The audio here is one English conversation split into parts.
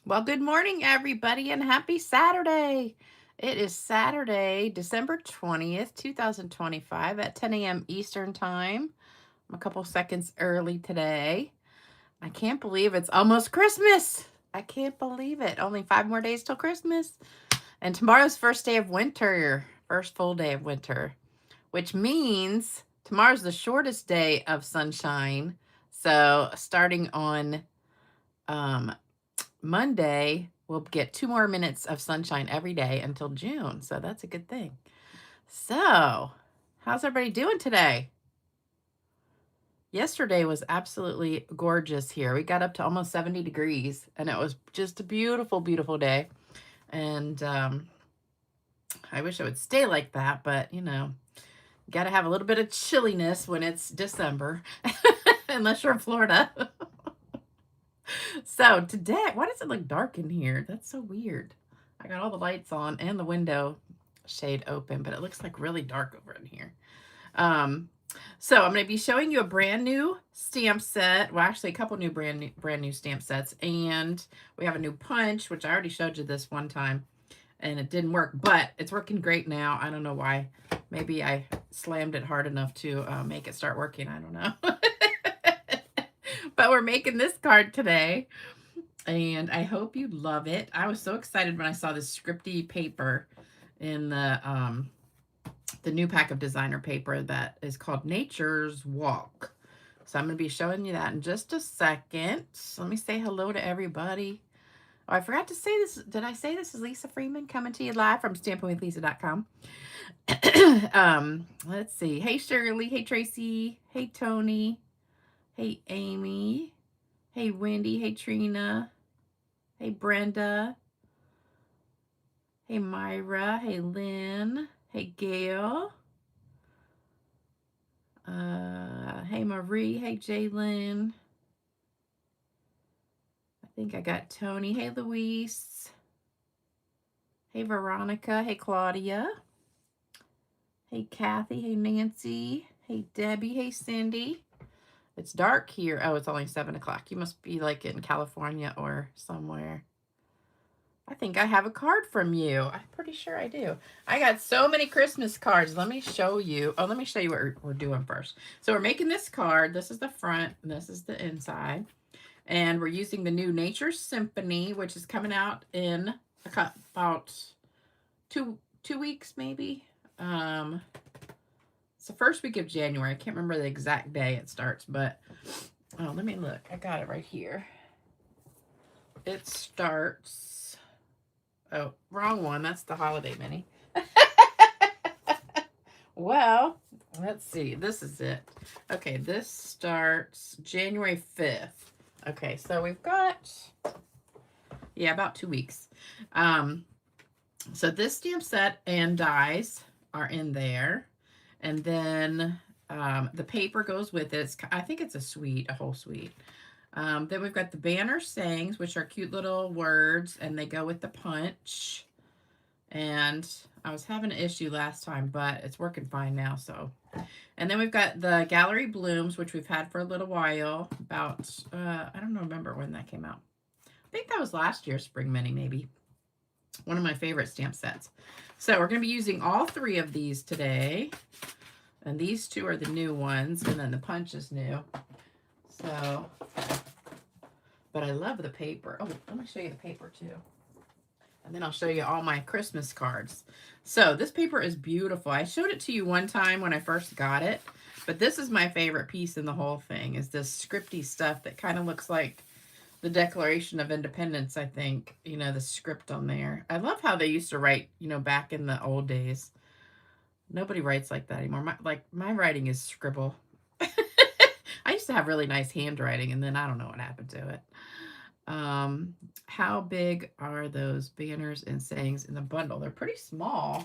Well, good morning, everybody, and happy Saturday. It is Saturday, December 20th, 2025 at 10 a.m. Eastern Time. I'm a couple seconds early today. I can't believe it's almost Christmas. I can't believe it. Only 5 more days till Christmas. And tomorrow's first day of winter, first full day of winter, which means tomorrow's the shortest day of sunshine. So starting on um, Monday, we'll get 2 more minutes of sunshine every day until June. So that's a good thing. So, how's everybody doing today? Yesterday was absolutely gorgeous here. We got up to almost 70 degrees, and it was just a beautiful, beautiful day. And I wish it would stay like that, but you got to have a little bit of chilliness when it's December, unless you're in Florida. So today, why does it look dark in here? That's so weird. I got all the lights on and the window shade open, but it looks like really dark over in here. Um, so I'm going to be showing you a brand new stamp set. Well, actually a couple new brand new stamp sets, and we have a new punch, which I already showed you this one time, and it didn't work, but it's working great now. I don't know why. Maybe I slammed it hard enough to make it start working. I don't know. But we're making this card today, and I hope you love it. I was so excited when I saw this scripty paper in the new pack of designer paper that is called Nature's Walk. So I'm going to be showing you that in just a second. So let me say hello to everybody. Oh, I forgot to say this. Did I say this is Lisa Freeman coming to you live from stampinwithlisa.com? Let's see. Hey, Shirley. Hey, Tracy. Hey, Tony. Hey, Amy. Hey, Wendy. Hey, Trina. Hey, Brenda. Hey, Myra. Hey, Lynn. Hey, Gail. Hey, Marie. Hey, Jalen. I think I got Tony. Hey, Luis. Hey, Veronica. Hey, Claudia. Hey, Kathy. Hey, Nancy. Hey, Debbie. Hey, Cindy. It's dark here. Oh, it's only 7 o'clock. You must be like in California or somewhere. I think I have a card from you. I'm pretty sure I do. I got so many Christmas cards. Let me show you. Oh, let me show you what we're doing first. So we're making this card. This is the front, and this is the inside. And we're using the new Nature Symphony, which is coming out in about two weeks, maybe. It's the first week of January. I can't remember the exact day it starts, but oh, let me look. I got it right here. It starts. Oh, wrong one. That's the holiday mini. Well, let's see. This is it. Okay, this starts January 5th. Okay, so we've got, yeah, about 2 weeks. So this stamp set and dies are in there. And then the paper goes with it. I think it's a suite, a whole suite. Then we've got the banner sayings, which are cute little words, and they go with the punch. And I was having an issue last time, but it's working fine now. So, and then we've got the gallery blooms, which we've had for a little while. About I don't remember when that came out. I think that was last year's spring mini, maybe. One of my favorite stamp sets. So we're going to be using all 3 of these today. And these 2 are the new ones, and then the punch is new. So, but I love the paper. Oh, let me show you the paper too. And then I'll show you all my Christmas cards. So this paper is beautiful. I showed it to you one time when I first got it, but this is my favorite piece in the whole thing, is this scripty stuff that kind of looks like the Declaration of Independence, I think, the script on there. I love how they used to write, back in the old days. Nobody writes like that anymore. My writing is scribble. I used to have really nice handwriting, and then I don't know what happened to it. How big are those banners and sayings in the bundle? They're pretty small.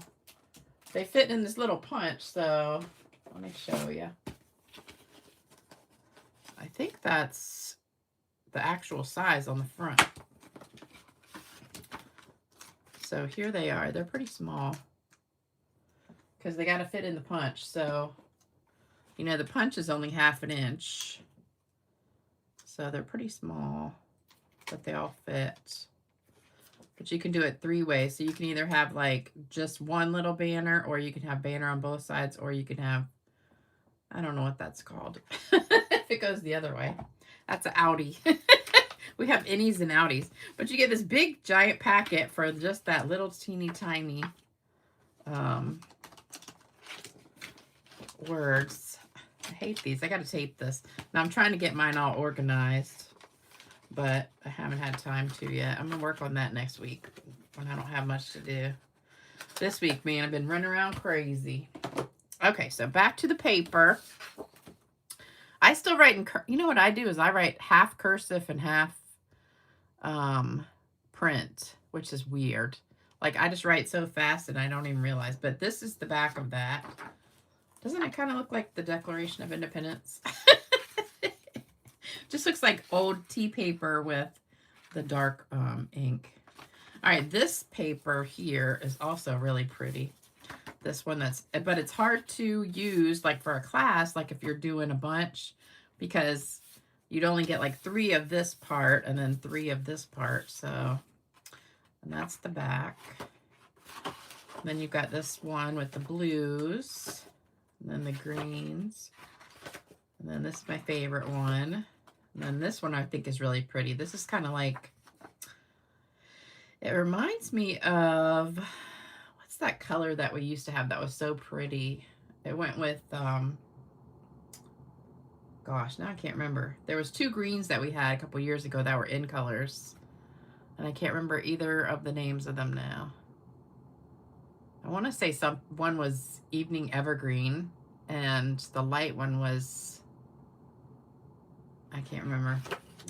They fit in this little punch, so let me show you. I think that's the actual size on the front. So here they are. They're pretty small because they got to fit in the punch. So, the punch is only 1/2 inch. So they're pretty small, but they all fit. But you can do it 3 ways. So you can either have like just one little banner, or you can have banner on both sides, or you can have, I don't know what that's called. If it goes the other way. That's an outie. We have innies and outies. But you get this big giant packet for just that little teeny tiny words. I hate these. I got to tape this. Now I'm trying to get mine all organized, but I haven't had time to yet. I'm going to work on that next week when I don't have much to do. This week, man, I've been running around crazy. Okay, so back to the paper. I still write in, you know what I do is I write half cursive and half print, which is weird. Like, I just write so fast and I don't even realize. But this is the back of that. Doesn't it kind of look like the Declaration of Independence? Just looks like old tea paper with the dark ink. All right, this paper here is also really pretty. This one but it's hard to use like for a class, like if you're doing a bunch, because you'd only get like 3 of this part and then 3 of this part. So, and that's the back. And then you've got this one with the blues, and then the greens. And then this is my favorite one. And then this one I think is really pretty. This is kind of like, it reminds me of, what's that color that we used to have that was so pretty? It went with, gosh, now I can't remember. There was 2 greens that we had a couple years ago that were in colors. And I can't remember either of the names of them now. I want to say one was Evening Evergreen, and the light one was, I can't remember.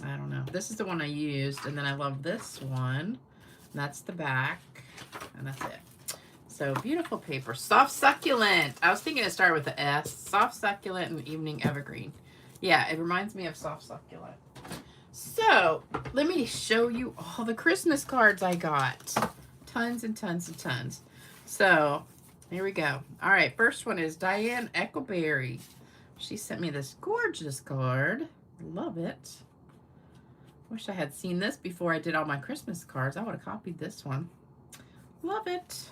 I don't know. This is the one I used, and then I love this one. And that's the back, and that's it. So beautiful paper. Soft Succulent. I was thinking it started with the S. Soft Succulent and Evening Evergreen. Yeah, it reminds me of Soft Succulent. So let me show you all the Christmas cards I got. Tons and tons and tons. So here we go. All right, first one is Diane Eckleberry. She sent me this gorgeous card. Love it. Wish I had seen this before I did all my Christmas cards. I would have copied this one. Love it.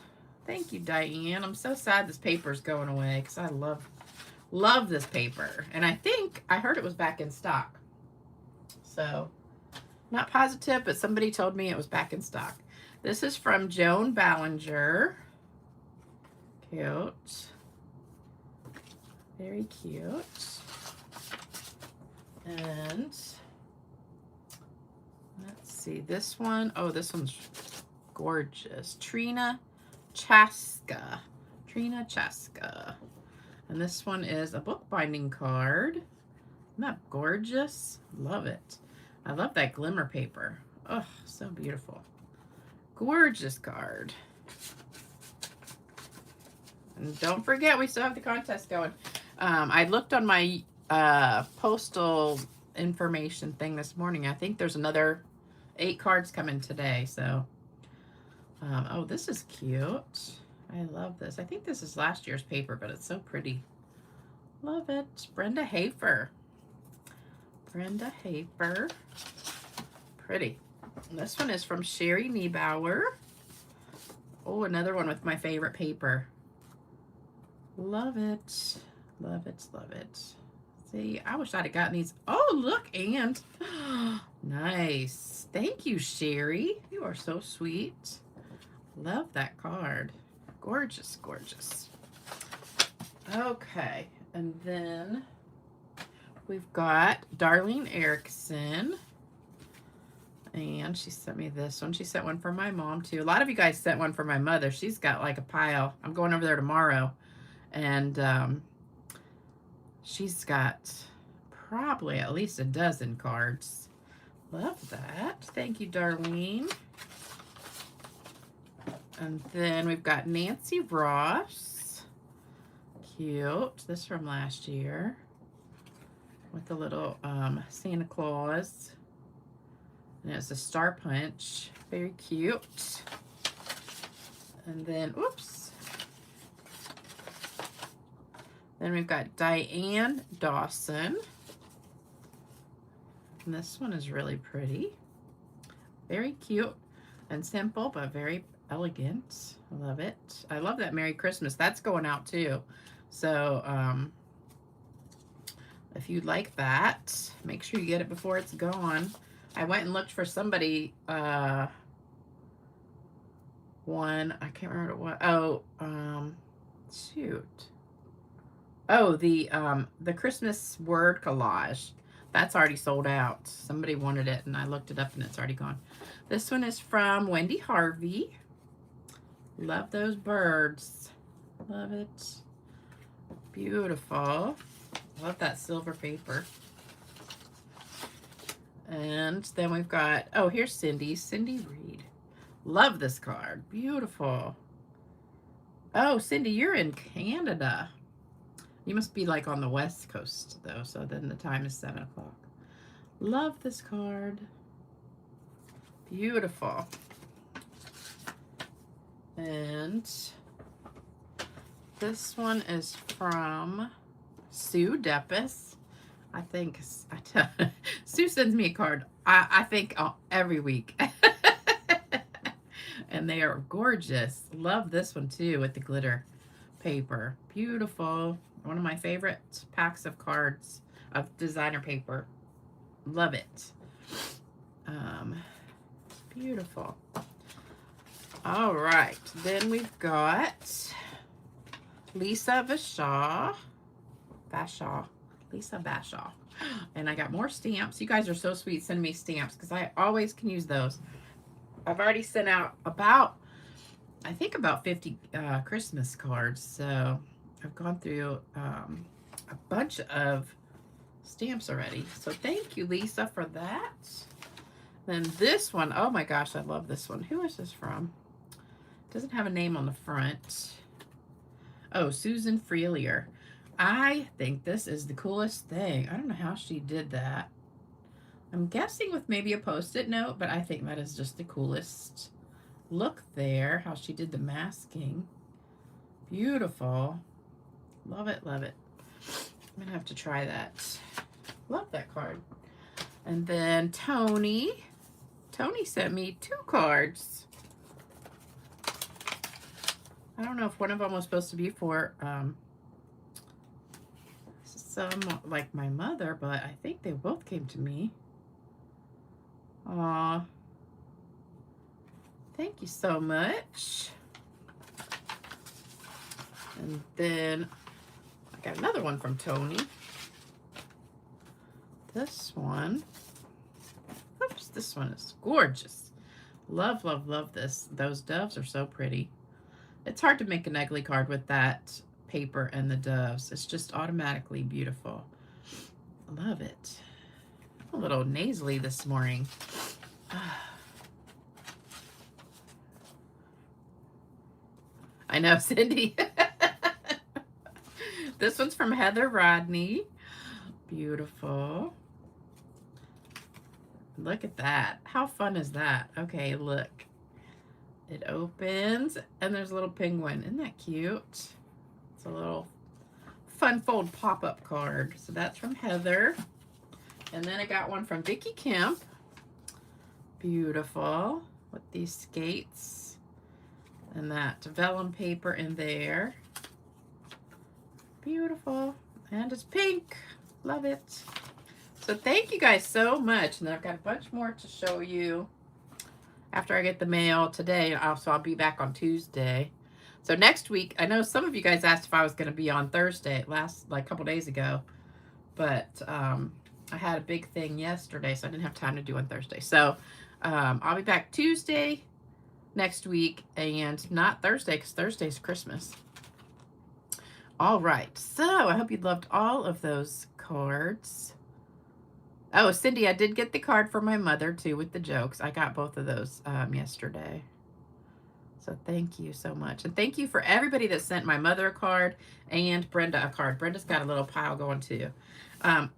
Thank you, Diane. I'm so sad this paper's going away because I love this paper. And I think I heard it was back in stock. So, not positive, but somebody told me it was back in stock. This is from Joan Ballinger. Cute. Very cute. And let's see, this one. Oh, this one's gorgeous. Trina Chaska. Trina Chaska. And this one is a bookbinding card. Isn't that gorgeous? Love it. I love that glimmer paper. Oh, so beautiful. Gorgeous card. And don't forget, we still have the contest going. I looked on my postal information thing this morning. I think there's another 8 cards coming today. So, oh, this is cute. I love this. I think this is last year's paper, but it's so pretty. Love it. Brenda Hafer. Brenda Hafer. Pretty. And this one is from Sherry Niebauer. Oh, another one with my favorite paper. Love it. Love it. Love it. See, I wish I'd have gotten these. Oh, look, and nice. Thank you, Sherry. You are so sweet. Love that card. Gorgeous, gorgeous. Okay, and then we've got Darlene Erickson. And she sent me this one. She sent one for my mom, too. A lot of you guys sent one for my mother. She's got like a pile. I'm going over there tomorrow. And she's got probably at least a dozen cards. Love that. Thank you, Darlene. And then we've got Nancy Ross. Cute. This from last year. With the little Santa Claus. And it's a star punch. Very cute. And then, oops. Then we've got Diane Dawson. And this one is really pretty. Very cute. and simple, but very elegant. I love it. I love that Merry Christmas. That's going out too. So, if you'd like that, make sure you get it before it's gone. I went and looked for somebody, one, I can't remember what, oh, shoot. Oh, the Christmas word collage. That's already sold out. Somebody wanted it, and I looked it up, and it's already gone. This one is from Wendy Harvey. Love those birds. Love it. Beautiful. Love that silver paper. And then we've got, oh, here's Cindy. Cindy Reed. Love this card. Beautiful. Oh, Cindy, you're in Canada. You must be like on the West Coast, though, so then the time is 7 o'clock. Love this card. Beautiful. And this one is from Sue Deppis. I think, Sue sends me a card, I think, every week. And they are gorgeous. Love this one, too, with the glitter paper. Beautiful. One of my favorite packs of cards of designer paper. Love it. Beautiful. All right. Then we've got Lisa Bashaw. Lisa Bashaw. And I got more stamps. You guys are so sweet sending me stamps because I always can use those. I've already sent out about, I think about 50 Christmas cards. So I've gone through a bunch of stamps already. So thank you, Lisa, for that. Then this one, oh my gosh, I love this one. Who is this from? Doesn't have a name on the front. Oh, Susan Freelier. I think this is the coolest thing. I don't know how she did that. I'm guessing with maybe a Post-it note, but I think that is just the coolest look there, how she did the masking. Beautiful. Love it, love it. I'm going to have to try that. Love that card. And then Tony. Tony sent me 2 cards. I don't know if one of them was supposed to be for some, like my mother, but I think they both came to me. Aw. Thank you so much. And then I got another one from Tony. This one. Oops, this one is gorgeous. Love, love, love this. Those doves are so pretty. It's hard to make an ugly card with that paper and the doves. It's just automatically beautiful. Love it. A little nasally this morning. I know, Cindy. This one's from Heather Rodney. Beautiful. Look at that. How fun is that? Okay, look. It opens, and there's a little penguin. Isn't that cute? It's a little fun fold pop-up card. So that's from Heather. And then I got one from Vicki Kemp. Beautiful. With these skates. And that vellum paper in there. Beautiful. And it's pink. Love it. So thank you guys so much. And then I've got a bunch more to show you after I get the mail today. Also, I'll be back on Tuesday. So next week, I know some of you guys asked if I was going to be on Thursday, like a couple days ago. But I had a big thing yesterday, so I didn't have time to do on Thursday. So I'll be back Tuesday next week, and not Thursday, because Thursday's Christmas. All right, so I hope you loved all of those cards. Oh, Cindy, I did get the card for my mother, too, with the jokes. I got both of those yesterday. So thank you so much. And thank you for everybody that sent my mother a card and Brenda a card. Brenda's got a little pile going, too.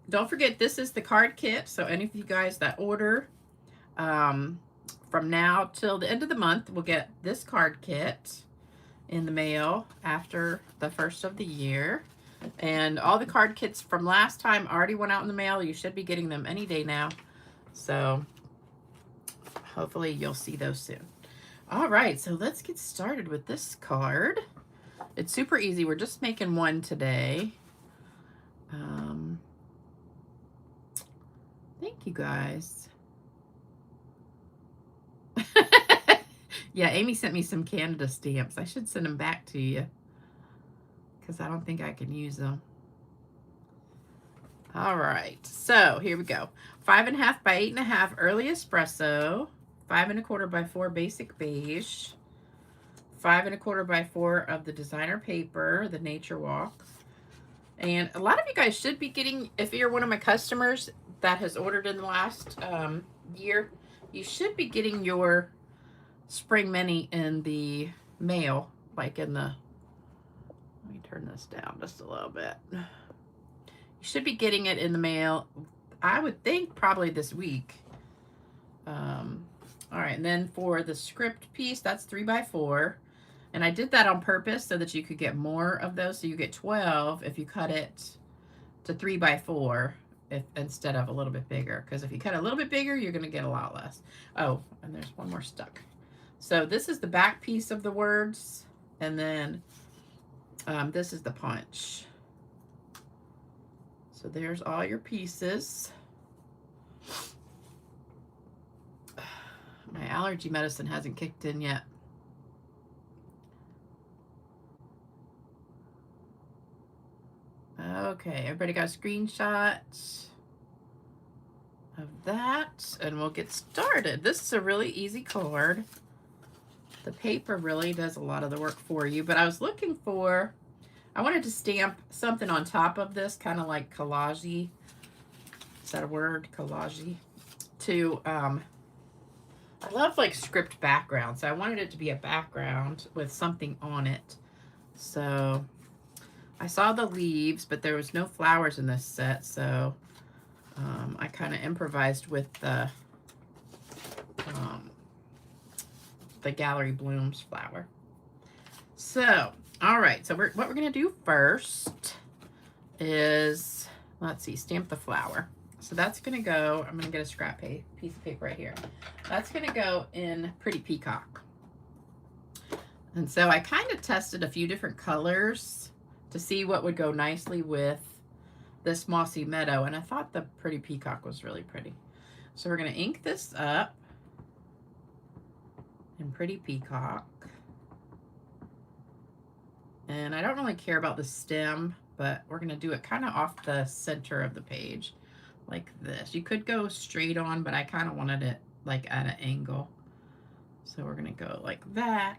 Don't forget, this is the card kit. So any of you guys that order from now till the end of the month will get this card kit in the mail after the first of the year. And all the card kits from last time already went out in the mail. You should be getting them any day now. So hopefully you'll see those soon. All right, so let's get started with this card. It's super easy. We're just making one today. Thank you guys. Yeah, Amy sent me some Canada stamps. I should send them back to you because I don't think I can use them. All right, so here we go. 5.5 by 8.5 early espresso. 5 1/4 by 4 basic beige. 5 1/4 by 4 of the designer paper, the Nature Walk. And a lot of you guys should be getting, if you're one of my customers that has ordered in the last year, you should be getting your Spring Mini in the mail, like in the, let me turn this down just a little bit. You should be getting it in the mail, I would think probably this week. All right, and then for the script piece, that's 3 by 4. And I did that on purpose so that you could get more of those. So you get 12 if you cut it to 3 by 4 instead of a little bit bigger. Because if you cut a little bit bigger, you're going to get a lot less. Oh, and there's one more stuck. So this is the back piece of the words. And then this is the punch. So there's all your pieces. My allergy medicine hasn't kicked in yet. Okay, everybody got a screenshot of that, and we'll get started. This is a really easy card. The paper really does a lot of the work for you, but I was looking for, I wanted to stamp something on top of this, kind of like collage-y. Is that a word? Collage-y? To, I love like script background, so I wanted it to be a background with something on it. So I saw the leaves, but there was no flowers in this set, so I kind of improvised with the Gallery Blooms flower. So, all right, so what we're going to do first is, let's see, stamp the flower. So that's going to go, I'm going to get a scrap piece of paper right here. That's going to go in Pretty Peacock. And so I kind of tested a few different colors to see what would go nicely with this Mossy Meadow. And I thought the Pretty Peacock was really pretty. So we're going to ink this up in Pretty Peacock. And I don't really care about the stem, but we're going to do it kind of off the center of the page. Like this. You could go straight on, but I kind of wanted it like at an angle. So we're going to go like that.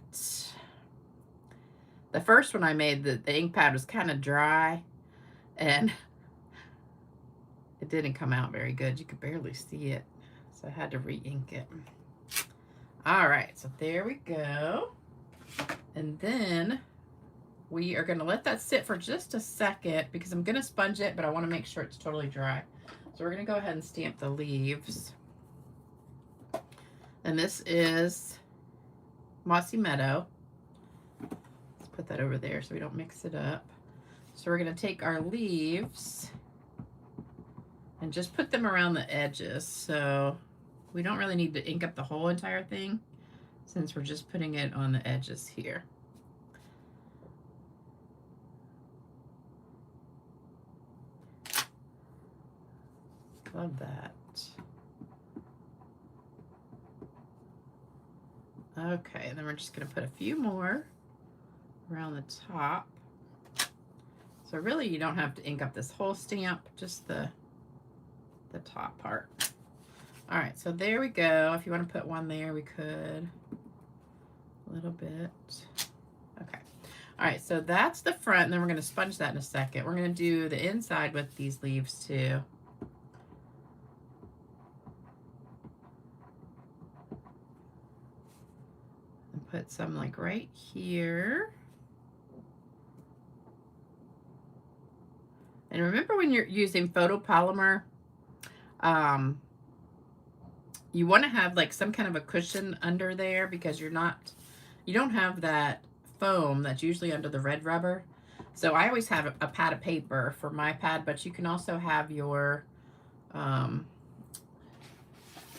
The first one I made, the ink pad was kind of dry and it didn't come out very good. You could barely see it. So I had to re-ink it. All right, so there we go. And then we are going to let that sit for just a second because I'm going to sponge it, but I want to make sure it's totally dry. So we're going to go ahead and stamp the leaves. And this is Mossy Meadow. Let's put that over there so we don't mix it up. So we're going to take our leaves and just put them around the edges. So we don't really need to ink up the whole entire thing since we're just putting it on the edges here. Love that. Okay, and then we're just going to put a few more around the top. So really you don't have to ink up this whole stamp, just the top part. All right, so there we go. If you want to put one there, we could. A little bit. Okay. All right, so that's the front, and then we're going to sponge that in a second. We're going to do the inside with these leaves too. And put some like right here. And remember when you're using photopolymer, you want to have like some kind of a cushion under there because you don't have that foam that's usually under the red rubber. So I always have a pad of paper for my pad, but you can also have your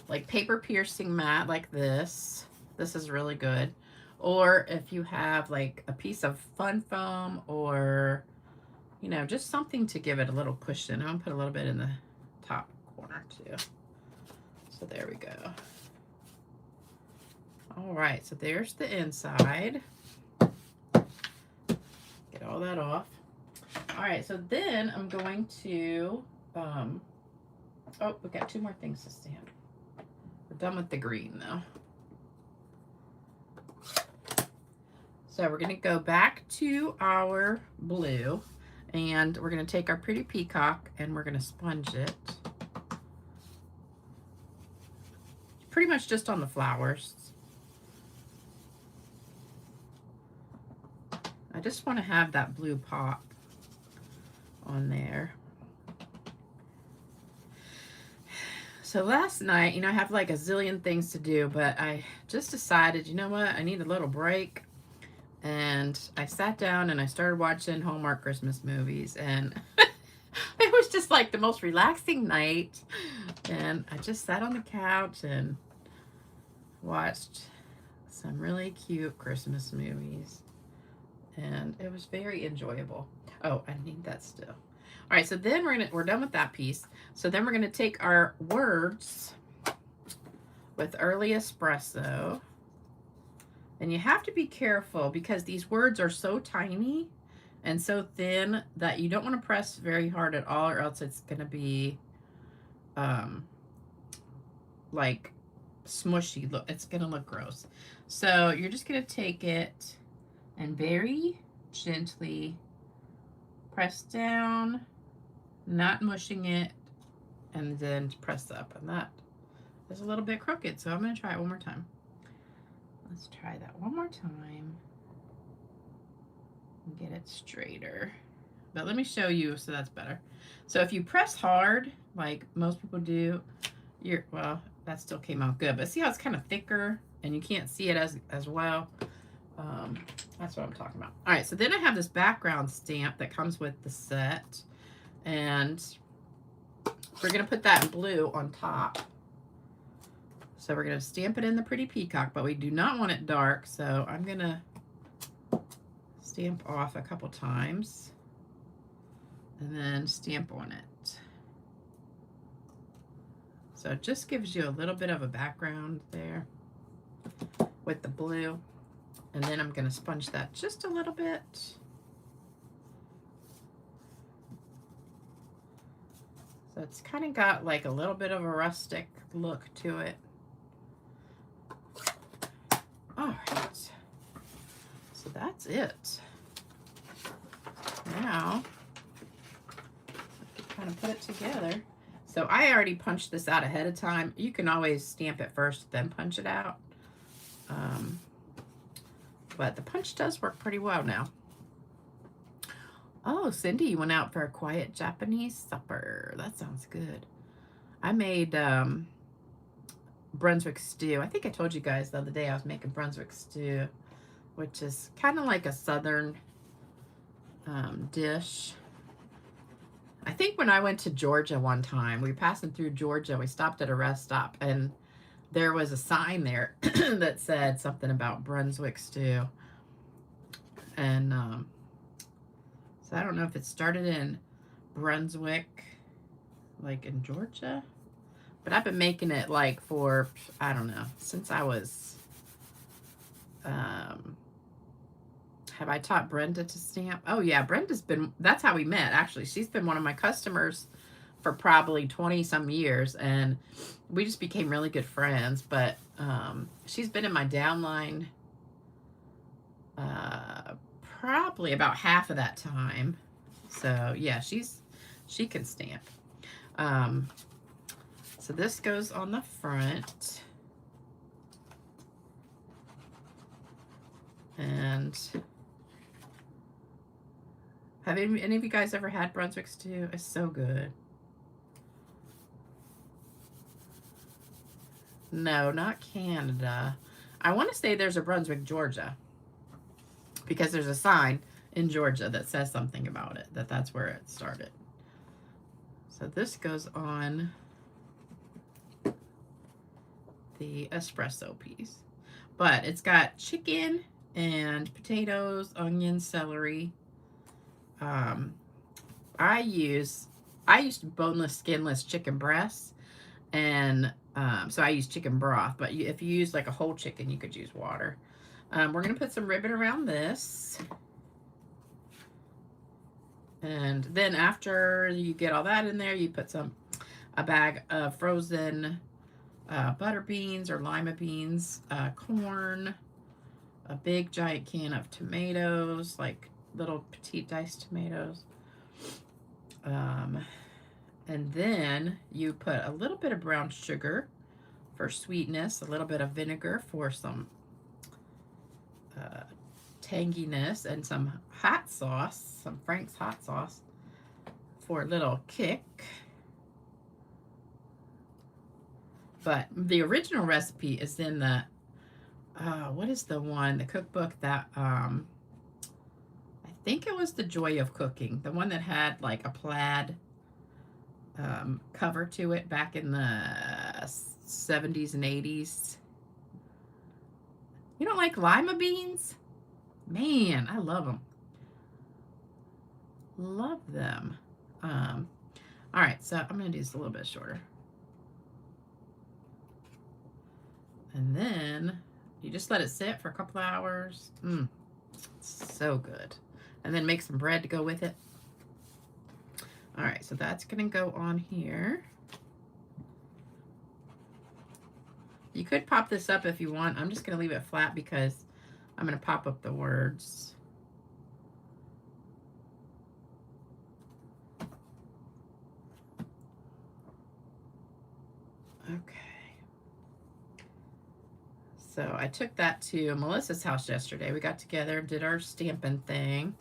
like paper piercing mat like this This is really good. Or if you have like a piece of fun foam or, you know, just something to give it a little cushion. I'm gonna put a little bit in the top corner too. So there we go. All right, so there's the inside. Get all that off. All right, so then I'm going to, oh, we got 2 more things to stamp. We're done with the green though. So we're gonna go back to our blue and we're gonna take our pretty peacock and we're gonna sponge it. Pretty much just on the flowers. I just want to have that blue pop on there. So last night, you know, I have like a zillion things to do, but I just decided, you know what, I need a little break. And I sat down and I started watching Hallmark Christmas movies, and it was just like the most relaxing night. And I just sat on the couch and watched some really cute Christmas movies. And it was very enjoyable. Oh, I need that still. All right, so then we're done with that piece. So then we're gonna take our words with early espresso. And you have to be careful because these words are so tiny and so thin that you don't want to press very hard at all, or else it's gonna be like smushy. Look, it's gonna look gross. So you're just gonna take it and very gently press down, not mushing it, and then press up. And that is a little bit crooked, so I'm going to try it one more time. Let's try that one more time and get it straighter. But let me show you so that's better. So if you press hard, like most people do, well, that still came out good. But see how it's kind of thicker and you can't see it as well? That's what I'm talking about. All right, so then I have this background stamp that comes with the set, and we're gonna put that in blue on top. So we're gonna stamp it in the pretty peacock, but we do not want it dark, so I'm gonna stamp off a couple times and then stamp on it. So it just gives you a little bit of a background there with the blue. And then I'm going to sponge that just a little bit. So it's kind of got like a little bit of a rustic look to it. All right. So that's it. Now, I can kind of put it together. So I already punched this out ahead of time. You can always stamp it first, then punch it out. But the punch does work pretty well now. Oh, Cindy went out for a quiet Japanese supper. That sounds good. I made Brunswick stew. I think I told you guys the other day I was making Brunswick stew, which is kind of like a southern dish. I think when I went to Georgia one time, we were passing through Georgia, we stopped at a rest stop, and there was a sign there that said something about Brunswick stew. And so I don't know if it started in Brunswick, like in Georgia, but I've been making it like for, I don't know, since I was, have I taught Brenda to stamp? Oh yeah, Brenda's been, that's how we met actually. She's been one of my customers for probably 20 some years, and we just became really good friends. But she's been in my downline probably about half of that time. So yeah, she can stamp. So this goes on the front, and have any of you guys ever had Brunswick stew? It's so good. No, not Canada. I want to say there's a Brunswick, Georgia, because there's a sign in Georgia that says something about it, that's where it started. So this goes on the espresso piece. But it's got chicken and potatoes, onions, celery. I used boneless, skinless chicken breasts, and so I use chicken broth. But if you use like a whole chicken, you could use water. We're gonna put some ribbon around this, and then after you get all that in there, you put a bag of frozen butter beans or lima beans, corn, a big giant can of tomatoes, like little petite diced tomatoes. And then you put a little bit of brown sugar for sweetness, a little bit of vinegar for some tanginess, and some hot sauce, some Frank's hot sauce for a little kick. But the original recipe is in the, what is the one, the cookbook that, I think it was The Joy of Cooking, the one that had like a plaid cover to it back in the 70s and 80s. You don't like lima beans? Man, I love them. Love them. All right, so I'm going to do this a little bit shorter. And then you just let it sit for a couple hours. So good. And then make some bread to go with it. All right, so that's going to go on here. You could pop this up if you want. I'm just going to leave it flat because I'm going to pop up the words. Okay. So I took that to Melissa's house yesterday. We got together, did our stamping thing,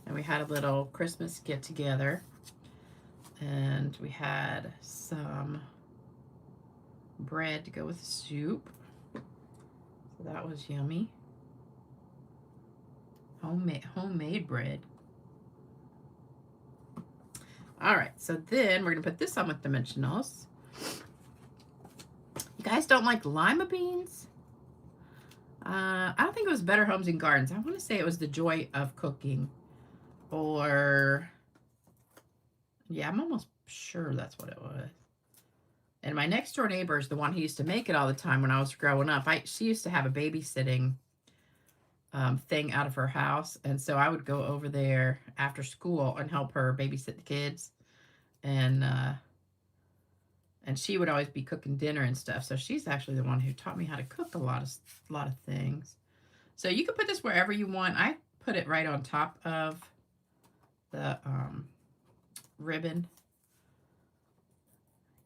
and we had a little Christmas get together. And we had some bread to go with the soup. So that was yummy. Homemade bread. All right, so then we're gonna put this on with dimensionals. You guys don't like lima beans? I don't think it was Better Homes and Gardens. I want to say it was The Joy of Cooking, or yeah, I'm almost sure that's what it was. And my next door neighbor is the one who used to make it all the time when I was growing up. She used to have a babysitting thing out of her house, and so I would go over there after school and help her babysit the kids, and she would always be cooking dinner and stuff. So she's actually the one who taught me how to cook a lot of things. So you can put this wherever you want. I put it right on top of the ribbon.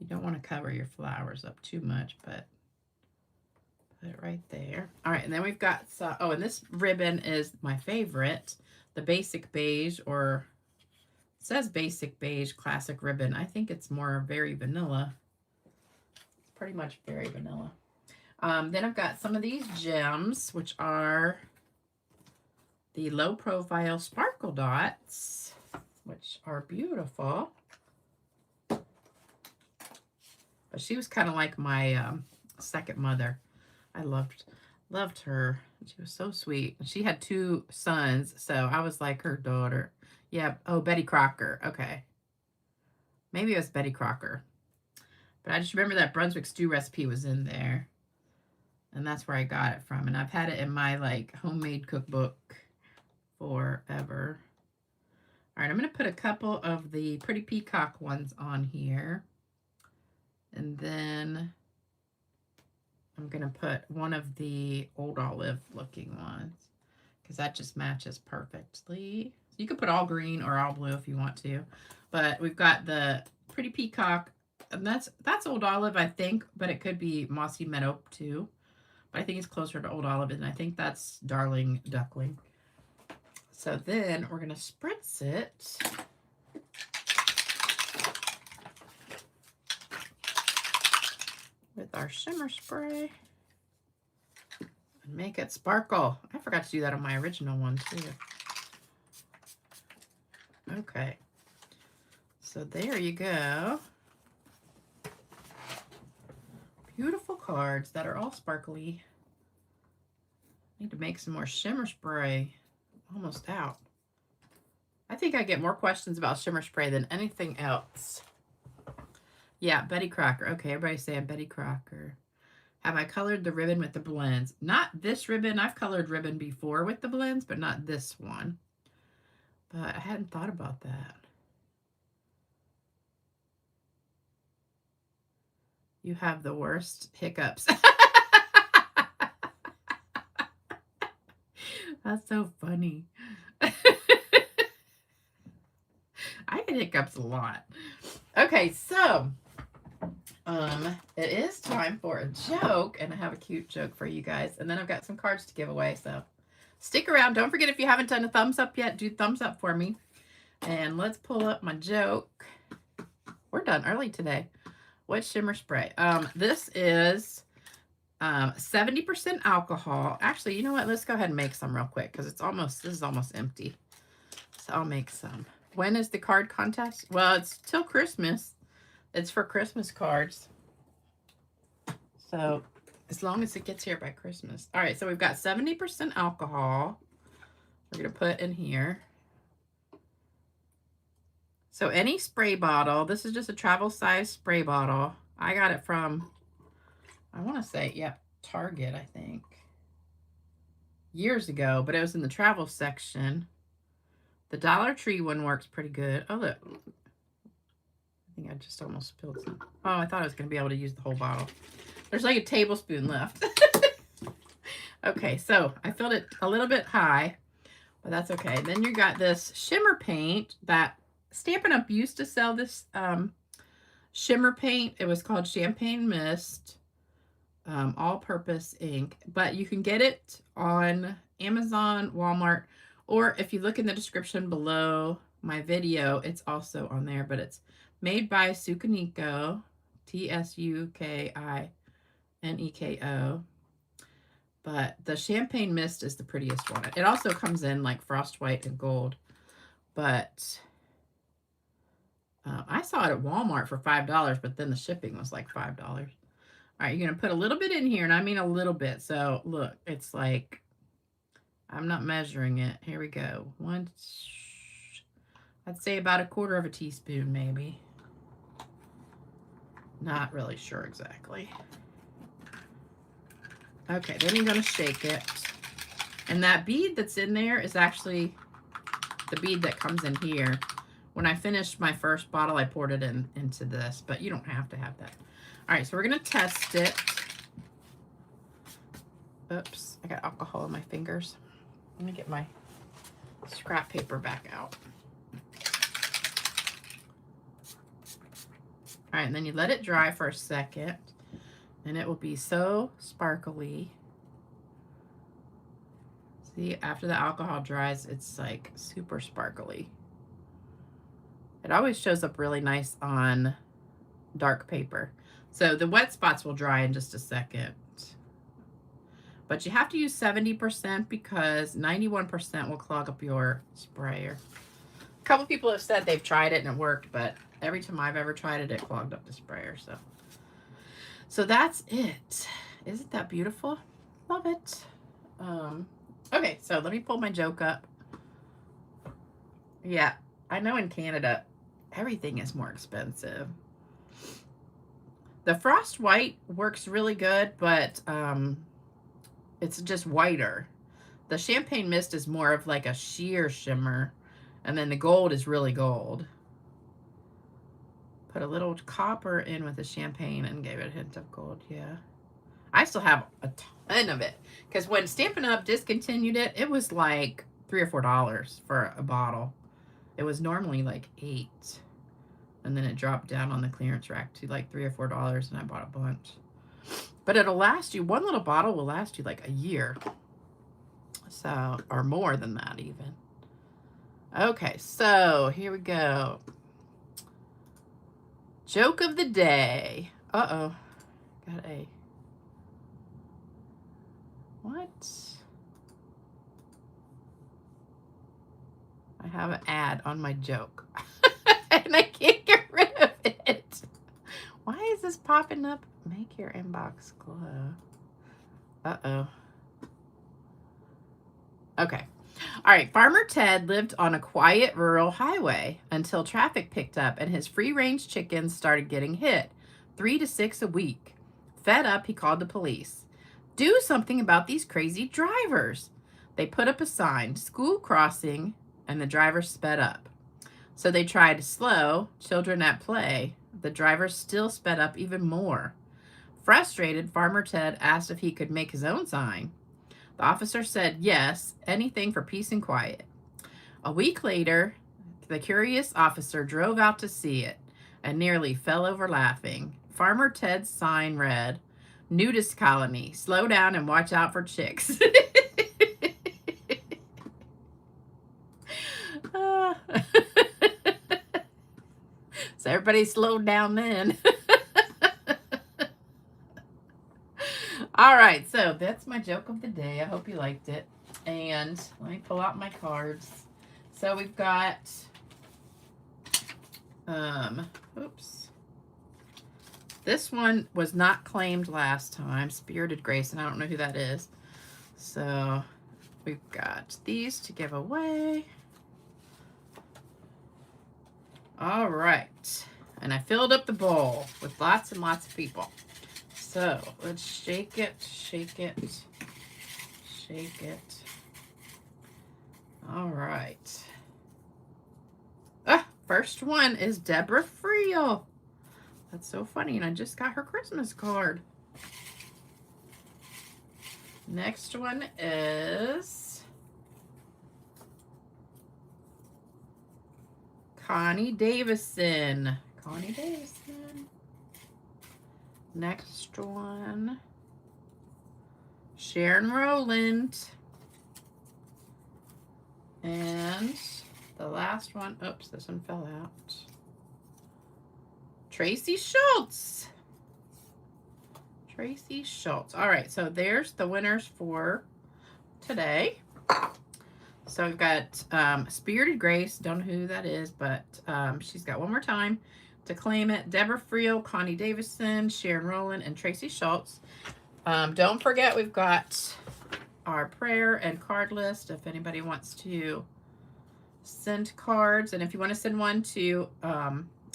You don't want to cover your flowers up too much, but put it right there. All right, and then we've got some, oh, and this ribbon is my favorite, the basic beige, or it says basic beige classic ribbon. I think it's more very vanilla. It's pretty much very vanilla. Then I've got some of these gems, which are the low profile sparkle dots, which are beautiful. But she was kind of like my second mother. I loved her. She was so sweet. She had 2 sons, so I was like her daughter. Yeah. Oh, Betty Crocker. Okay. Maybe it was Betty Crocker. But I just remember that Brunswick stew recipe was in there. And that's where I got it from. And I've had it in my like homemade cookbook forever. All right, I'm going to put a couple of the Pretty Peacock ones on here. And then I'm going to put one of the Old Olive looking ones, because that just matches perfectly. You could put all green or all blue if you want to. But we've got the Pretty Peacock, and that's Old Olive, I think, but it could be Mossy Meadow too. But I think it's closer to Old Olive, and I think that's Darling Duckling. So then we're going to spritz it with our shimmer spray and make it sparkle. I forgot to do that on my original one too. Okay, so there you go. Beautiful cards that are all sparkly. Need to make some more shimmer spray. Almost out. I think I get more questions about shimmer spray than anything else. Yeah, Betty Crocker. Okay, everybody saying Betty Crocker. Have I colored the ribbon with the blends? Not this ribbon. I've colored ribbon before with the blends, but not this one. But I hadn't thought about that. You have the worst hiccups. That's so funny. I get hiccups a lot. Okay, so it is time for a joke, and I have a cute joke for you guys, and then I've got some cards to give away, so stick around. Don't forget, if you haven't done a thumbs up yet, do thumbs up for me. And let's pull up my joke. We're done early today. What shimmer spray? This is 70% alcohol. Actually, you know what? Let's go ahead and make some real quick, because this is almost empty. So I'll make some. When is the card contest? Well, it's till Christmas. It's for Christmas cards. So as long as it gets here by Christmas. All right, so we've got 70% alcohol. We're going to put in here. So any spray bottle, this is just a travel size spray bottle. I got it from, I want to say, yep, Target, I think. Years ago, but it was in the travel section. The Dollar Tree one works pretty good. Oh, look. I think I just almost spilled some. Oh, I thought I was going to be able to use the whole bottle. There's like a tablespoon left. Okay, so I filled it a little bit high, but that's okay. Then you got this shimmer paint that Stampin' Up used to sell this shimmer paint. It was called Champagne Mist, all-purpose ink, but you can get it on Amazon, Walmart, or if you look in the description below my video, it's also on there, but it's made by Tsukineko, Tsukineko. But the Champagne Mist is the prettiest one. It also comes in like frost white and gold, but I saw it at Walmart for $5, but then the shipping was like $5. All right, you're going to put a little bit in here, and I mean a little bit. So look, it's like, I'm not measuring it. Here we go. I'd say about 1/4 teaspoon, maybe. Not really sure exactly. Okay, then you're going to shake it. And that bead that's in there is actually the bead that comes in here. When I finished my first bottle, I poured it into this, but you don't have to have that. All right, so we're going to test it. Oops, I got alcohol in my fingers. Let me get my scrap paper back out. All right, and then you let it dry for a second, and it will be so sparkly. See, after the alcohol dries, it's like super sparkly. It always shows up really nice on dark paper. So the wet spots will dry in just a second. But you have to use 70% because 91% will clog up your sprayer. A couple people have said they've tried it and it worked, but every time I've ever tried it, it clogged up the sprayer. So that's it. Isn't that beautiful? Love it. Okay, so let me pull my joke up. Yeah, I know in Canada, everything is more expensive. The frost white works really good, but it's just whiter. The Champagne Mist is more of like a sheer shimmer, and then the gold is really gold. Put a little copper in with the champagne and gave it a hint of gold, yeah. I still have a ton of it, because when Stampin' Up discontinued it, it was like $3 or $4 for a bottle. It was normally like $8, and then it dropped down on the clearance rack to like $3 or $4, and I bought a bunch. But it'll last you, one little bottle will last you like a year. So, or more than that even. Okay, so here we go. Joke of the day. Uh-oh. Got a... What? I have an ad on my joke. And I can't get rid of it. Why is this popping up? Make your inbox glow. Uh-oh. Okay. All right. Farmer Ted lived on a quiet rural highway until traffic picked up and his free-range chickens started getting hit, 3 to 6 a week. Fed up, he called the police. Do something about these crazy drivers. They put up a sign, school crossing, and the driver sped up. So they tried to slow, children at play. The driver still sped up even more. Frustrated, Farmer Ted asked if he could make his own sign. The officer said yes, anything for peace and quiet. A week later, the curious officer drove out to see it and nearly fell over laughing. Farmer Ted's sign read, "Nudist colony, slow down and watch out for chicks." So everybody slowed down then. All right, so that's my joke of the day. I hope you liked it. And let me pull out my cards. So we've got, oops. This one was not claimed last time, Spirited Grace, and I don't know who that is. So we've got these to give away. All right, and I filled up the bowl with lots and lots of people. So let's shake it, shake it, shake it. All right. First one is Deborah Friel. That's so funny, and I just got her Christmas card. Next one is Connie Davison. Connie Davison. Next one, Sharon Rowland. And the last one, oops, this one fell out. Tracy Schultz. Tracy Schultz. All right, so there's the winners for today. So we've got Spirited Grace. Don't know who that is, but she's got one more time to claim it. Deborah Friel, Connie Davison, Sharon Rowland, and Tracy Schultz. Don't forget, we've got our prayer and card list if anybody wants to send cards. And if you want to send one to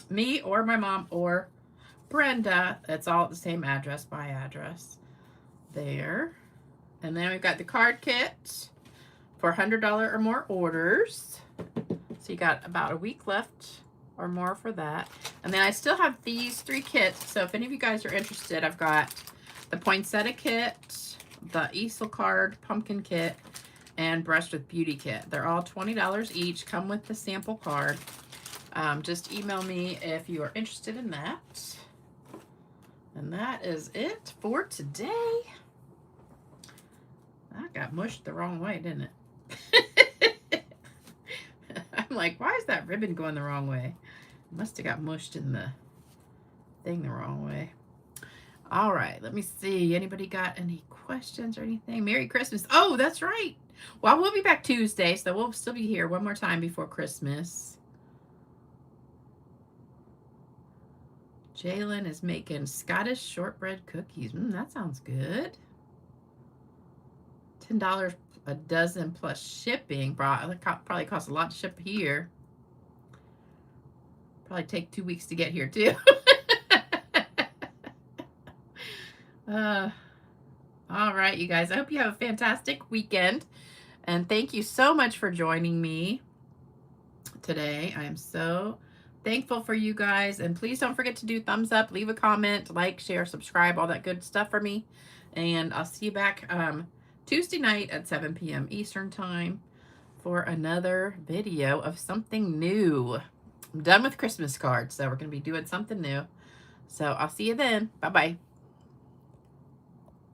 me or my mom or Brenda, it's all at the same address, by address there. And then we've got the card kit for $100 or more orders. So you got about a week left or more for that. And then I still have these 3 kits. So if any of you guys are interested, I've got the poinsettia kit, the easel card pumpkin kit, and Brush with Beauty kit. They're all $20 each. Come with the sample card. Just email me if you are interested in that. And that is it for today. That got mushed the wrong way, didn't it? I'm like, why is that ribbon going the wrong way? Must have got mushed in the thing the wrong way. All right, let me see. Anybody got any questions or anything? Merry Christmas. Oh, that's right. Well, we'll be back Tuesday, so we'll still be here one more time before Christmas. Jalen is making Scottish shortbread cookies. That sounds good. $10 a dozen plus shipping. Probably costs a lot to ship here. Probably take 2 weeks to get here too. All right, you guys. I hope you have a fantastic weekend. And thank you so much for joining me today. I am so thankful for you guys. And please don't forget to do thumbs up, leave a comment, like, share, subscribe, all that good stuff for me. And I'll see you back Tuesday night at 7 p.m. Eastern Time for another video of something new. I'm done with Christmas cards, so we're going to be doing something new. So I'll see you then. Bye-bye.